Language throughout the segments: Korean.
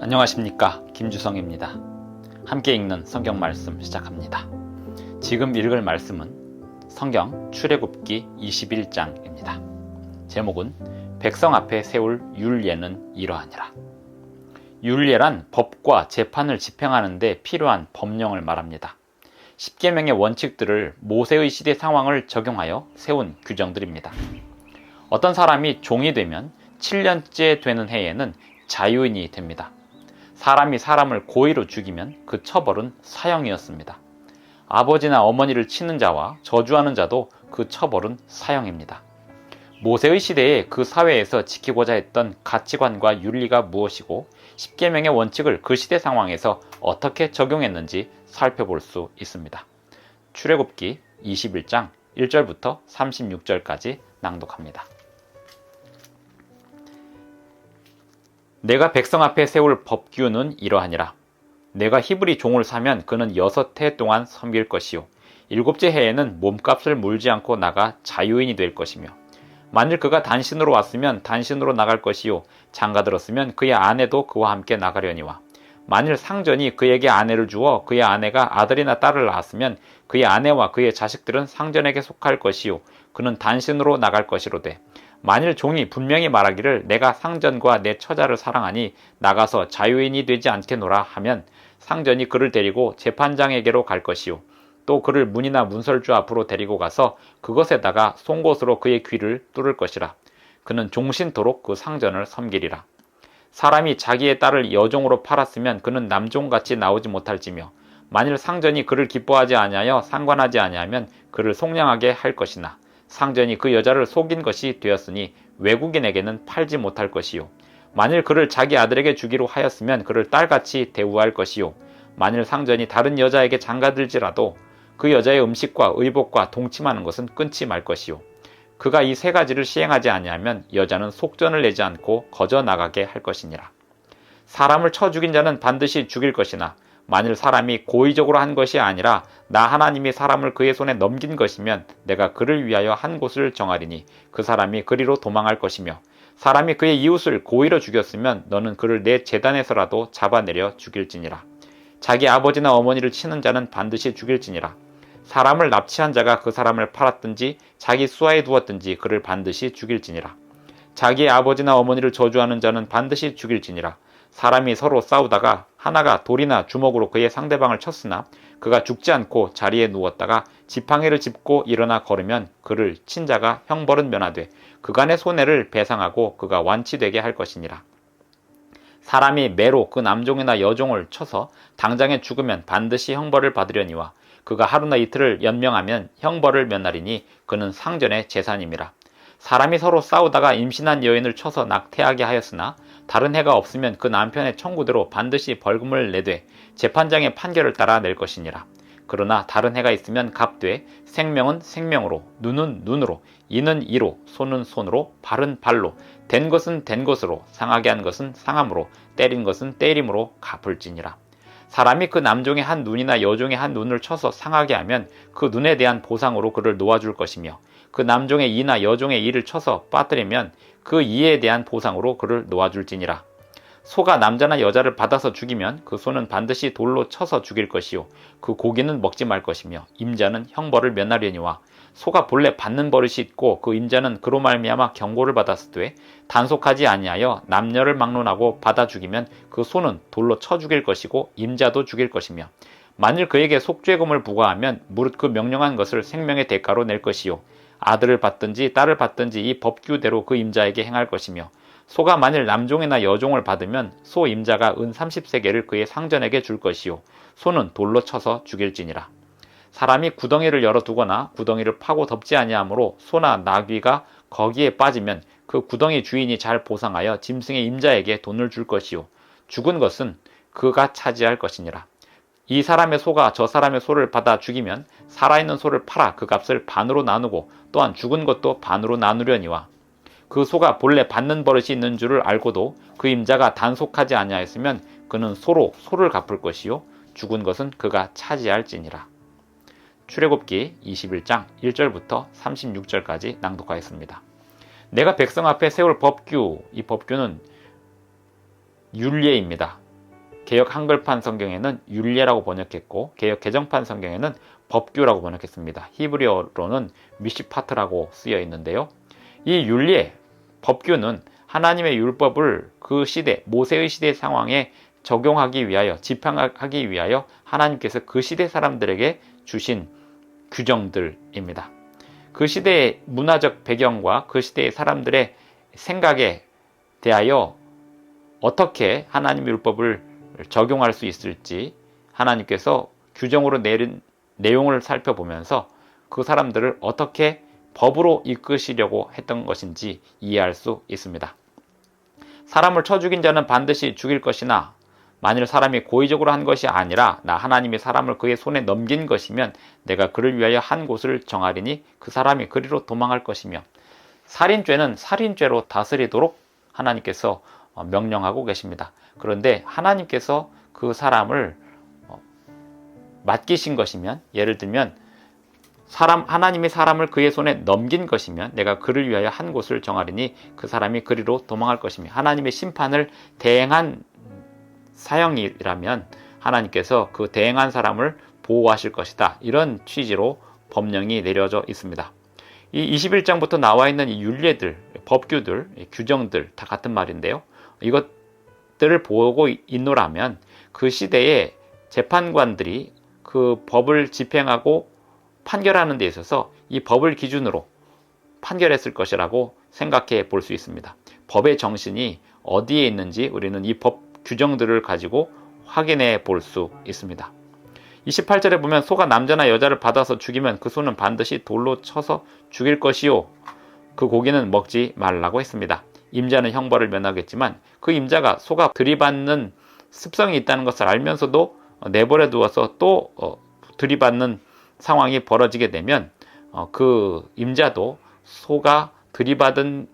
안녕하십니까, 김주성입니다. 함께 읽는 성경 말씀 시작합니다. 지금 읽을 말씀은 성경 출애굽기 21장입니다. 제목은 백성 앞에 세울 율례는 이러하니라. 율례란 법과 재판을 집행하는 데 필요한 법령을 말합니다. 십계명의 원칙들을 모세의 시대 상황을 적용하여 세운 규정들입니다. 어떤 사람이 종이 되면 7년째 되는 해에는 자유인이 됩니다. 사람이 사람을 고의로 죽이면 그 처벌은 사형이었습니다. 아버지나 어머니를 치는 자와 저주하는 자도 그 처벌은 사형입니다. 모세의 시대에 그 사회에서 지키고자 했던 가치관과 윤리가 무엇이고 십계명의 원칙을 그 시대 상황에서 어떻게 적용했는지 살펴볼 수 있습니다. 출애굽기 21장 1절부터 36절까지 낭독합니다. 내가 백성 앞에 세울 법규는 이러하니라. 내가 히브리 종을 사면 그는 6해 동안 섬길 것이요 7째 해에는 몸값을 물지 않고 나가 자유인이 될 것이며, 만일 그가 단신으로 왔으면 단신으로 나갈 것이요 장가들었으면 그의 아내도 그와 함께 나가려니와, 만일 상전이 그에게 아내를 주어 그의 아내가 아들이나 딸을 낳았으면 그의 아내와 그의 자식들은 상전에게 속할 것이요 그는 단신으로 나갈 것이로되, 만일 종이 분명히 말하기를 내가 상전과 내 처자를 사랑하니 나가서 자유인이 되지 않겠노라 하면 상전이 그를 데리고 재판장에게로 갈 것이요 또 그를 문이나 문설주 앞으로 데리고 가서 그것에다가 송곳으로 그의 귀를 뚫을 것이라. 그는 종신토록 그 상전을 섬기리라. 사람이 자기의 딸을 여종으로 팔았으면 그는 남종같이 나오지 못할지며, 만일 상전이 그를 기뻐하지 아니하여 상관하지 아니하면 그를 속량하게 할 것이나, 상전이 그 여자를 속인 것이 되었으니 외국인에게는 팔지 못할 것이요 만일 그를 자기 아들에게 주기로 하였으면 그를 딸같이 대우할 것이요 만일 상전이 다른 여자에게 장가들지라도 그 여자의 음식과 의복과 동침하는 것은 끊지 말 것이요 그가 이 3가지를 시행하지 아니하면 여자는 속전을 내지 않고 거저 나가게 할 것이니라. 사람을 쳐 죽인 자는 반드시 죽일 것이나, 만일 사람이 고의적으로 한 것이 아니라 나 하나님이 사람을 그의 손에 넘긴 것이면 내가 그를 위하여 한 곳을 정하리니 그 사람이 그리로 도망할 것이며, 사람이 그의 이웃을 고의로 죽였으면 너는 그를 내 제단에서라도 잡아내려 죽일지니라. 자기 아버지나 어머니를 치는 자는 반드시 죽일지니라. 사람을 납치한 자가 그 사람을 팔았든지 자기 수하에 두었든지 그를 반드시 죽일지니라. 자기의 아버지나 어머니를 저주하는 자는 반드시 죽일지니라. 사람이 서로 싸우다가 하나가 돌이나 주먹으로 그의 상대방을 쳤으나 그가 죽지 않고 자리에 누웠다가 지팡이를 짚고 일어나 걸으면 그를 친 자가 형벌은 면하되 그간의 손해를 배상하고 그가 완치되게 할 것이니라. 사람이 매로 그 남종이나 여종을 쳐서 당장에 죽으면 반드시 형벌을 받으려니와, 그가 하루나 이틀을 연명하면 형벌을 면하리니 그는 상전의 재산임이라. 사람이 서로 싸우다가 임신한 여인을 쳐서 낙태하게 하였으나 다른 해가 없으면 그 남편의 청구대로 반드시 벌금을 내되 재판장의 판결을 따라 낼 것이니라. 그러나 다른 해가 있으면 갚되 생명은 생명으로, 눈은 눈으로, 이는 이로, 손은 손으로, 발은 발로, 된 것은 된 것으로, 상하게 한 것은 상함으로, 때린 것은 때림으로 갚을지니라. 사람이 그 남종의 한 눈이나 여종의 한 눈을 쳐서 상하게 하면 그 눈에 대한 보상으로 그를 놓아줄 것이며, 그 남종의 이나 여종의 이를 쳐서 빠뜨리면 그 이에 대한 보상으로 그를 놓아줄지니라. 소가 남자나 여자를 받아서 죽이면 그 소는 반드시 돌로 쳐서 죽일 것이요 그 고기는 먹지 말 것이며, 임자는 형벌을 면하려니와, 소가 본래 받는 버릇이 있고 그 임자는 그로 말미암아 경고를 받았으되 단속하지 아니하여 남녀를 막론하고 받아 죽이면 그 소는 돌로 쳐 죽일 것이고 임자도 죽일 것이며, 만일 그에게 속죄금을 부과하면 무릇 그 명령한 것을 생명의 대가로 낼 것이요 아들을 받든지 딸을 받든지 이 법규대로 그 임자에게 행할 것이며, 소가 만일 남종이나 여종을 받으면 소 임자가 은 30세겔을 그의 상전에게 줄 것이요 소는 돌로 쳐서 죽일지니라. 사람이 구덩이를 열어두거나 구덩이를 파고 덮지 아니하므로 소나 나귀가 거기에 빠지면 그 구덩이 주인이 잘 보상하여 짐승의 임자에게 돈을 줄 것이요 죽은 것은 그가 차지할 것이니라. 이 사람의 소가 저 사람의 소를 받아 죽이면 살아있는 소를 팔아 그 값을 반으로 나누고 또한 죽은 것도 반으로 나누려니와, 그 소가 본래 받는 버릇이 있는 줄을 알고도 그 임자가 단속하지 아니하였으면 그는 소로 소를 갚을 것이요 죽은 것은 그가 차지할지니라. 출애굽기 21장 1절부터 36절까지 낭독하였습니다. 내가 백성 앞에 세울 법규, 이 법규는 율례입니다. 개역 한글판 성경에는 율례라고 번역했고 개역 개정판 성경에는 법규라고 번역했습니다. 히브리어로는 미시파트라고 쓰여 있는데요. 이 율례, 법규는 하나님의 율법을 그 시대, 모세의 시대 상황에 적용하기 위하여, 집행하기 위하여 하나님께서 그 시대 사람들에게 주신 규정들입니다. 그 시대의 문화적 배경과 그 시대의 사람들의 생각에 대하여 어떻게 하나님의 율법을 적용할 수 있을지 하나님께서 규정으로 내린 내용을 살펴보면서 그 사람들을 어떻게 법으로 이끄시려고 했던 것인지 이해할 수 있습니다. 사람을 쳐 죽인 자는 반드시 죽일 것이나 만일 사람이 고의적으로 한 것이 아니라 나 하나님이 사람을 그의 손에 넘긴 것이면 내가 그를 위하여 한 곳을 정하리니 그 사람이 그리로 도망할 것이며 살인죄는 살인죄로 다스리도록 하나님께서 명령하고 계십니다. 그런데 하나님께서 그 사람을 맡기신 것이면, 예를 들면 하나님이 사람을 그의 손에 넘긴 것이면 내가 그를 위하여 한 곳을 정하리니 그 사람이 그리로 도망할 것이며 하나님의 심판을 대행한 사형이라면 하나님께서 그 대행한 사람을 보호하실 것이다. 이런 취지로 법령이 내려져 있습니다. 이 21장부터 나와 있는 이 율례들, 법규들, 규정들 다 같은 말인데요. 이것들을 보고 있노라면 그 시대의 재판관들이 그 법을 집행하고 판결하는 데 있어서 이 법을 기준으로 판결했을 것이라고 생각해 볼 수 있습니다. 법의 정신이 어디에 있는지 우리는 이 법 규정들을 가지고 확인해 볼 수 있습니다. 28절에 보면 소가 남자나 여자를 받아서 죽이면 그 소는 반드시 돌로 쳐서 죽일 것이요 그 고기는 먹지 말라고 했습니다. 임자는 형벌을 면하겠지만 그 임자가 소가 들이받는 습성이 있다는 것을 알면서도 내버려 두어서 또 들이받는 상황이 벌어지게 되면 그 임자도 소가 들이받은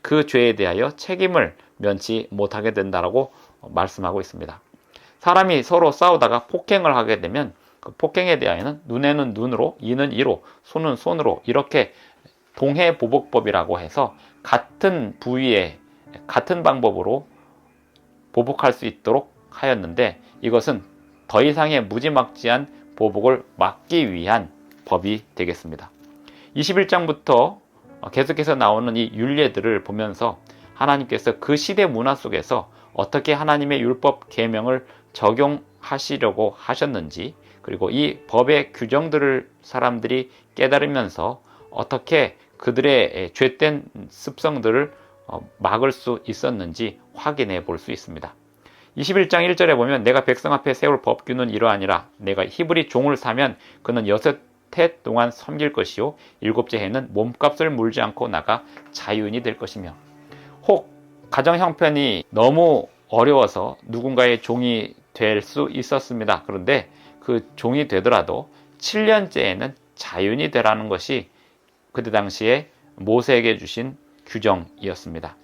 그 죄에 대하여 책임을 면치 못하게 된다라고 말씀하고 있습니다. 사람이 서로 싸우다가 폭행을 하게 되면 그 폭행에 대하여는 눈에는 눈으로, 이는 이로, 손은 손으로 이렇게 동해보복법이라고 해서 같은 부위에 같은 방법으로 보복할 수 있도록 하였는데 이것은 더 이상의 무지막지한 보복을 막기 위한 법이 되겠습니다. 21장부터 계속해서 나오는 이 율례들을 보면서 하나님께서 그 시대 문화 속에서 어떻게 하나님의 율법 계명을 적용하시려고 하셨는지, 그리고 이 법의 규정들을 사람들이 깨달으면서 어떻게 그들의 죄된 습성들을 막을 수 있었는지 확인해 볼 수 있습니다. 21장 1절에 보면 내가 백성 앞에 세울 법규는 이러하니라. 내가 히브리 종을 사면 그는 6해 동안 섬길 것이요 7째 해는 몸값을 물지 않고 나가 자유인이 될 것이며, 혹 가정 형편이 너무 어려워서 누군가의 종이 될 수 있었습니다. 그런데 그 종이 되더라도 7년째에는 자유인이 되라는 것이 그때 당시에 모세에게 주신 규정이었습니다.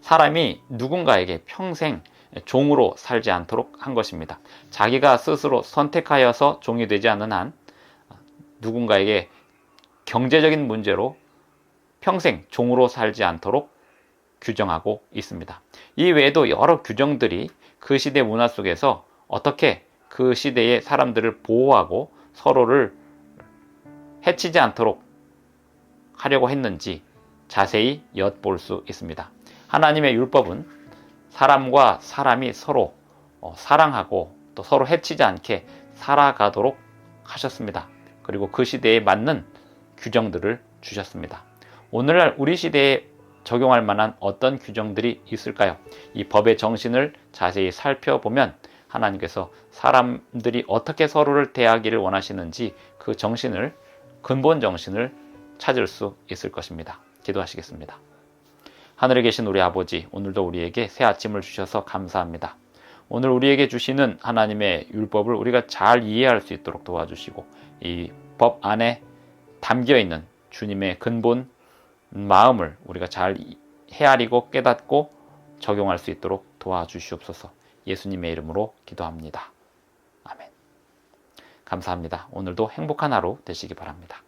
사람이 누군가에게 평생 종으로 살지 않도록 한 것입니다. 자기가 스스로 선택하여서 종이 되지 않는 한 누군가에게 경제적인 문제로 평생 종으로 살지 않도록 규정하고 있습니다. 이 외에도 여러 규정들이 그 시대 문화 속에서 어떻게 그 시대의 사람들을 보호하고 서로를 해치지 않도록 하려고 했는지 자세히 엿볼 수 있습니다. 하나님의 율법은 사람과 사람이 서로 사랑하고 또 서로 해치지 않게 살아가도록 하셨습니다. 그리고 그 시대에 맞는 규정들을 주셨습니다. 오늘날 우리 시대에 적용할 만한 어떤 규정들이 있을까요? 이 법의 정신을 자세히 살펴보면 하나님께서 사람들이 어떻게 서로를 대하기를 원하시는지 그 정신을, 근본 정신을 찾을 수 있을 것입니다. 기도하시겠습니다. 하늘에 계신 우리 아버지, 오늘도 우리에게 새 아침을 주셔서 감사합니다. 오늘 우리에게 주시는 하나님의 율법을 우리가 잘 이해할 수 있도록 도와주시고 이 법 안에 담겨있는 주님의 근본 마음을 우리가 잘 헤아리고 깨닫고 적용할 수 있도록 도와주시옵소서. 예수님의 이름으로 기도합니다. 아멘. 감사합니다. 오늘도 행복한 하루 되시기 바랍니다.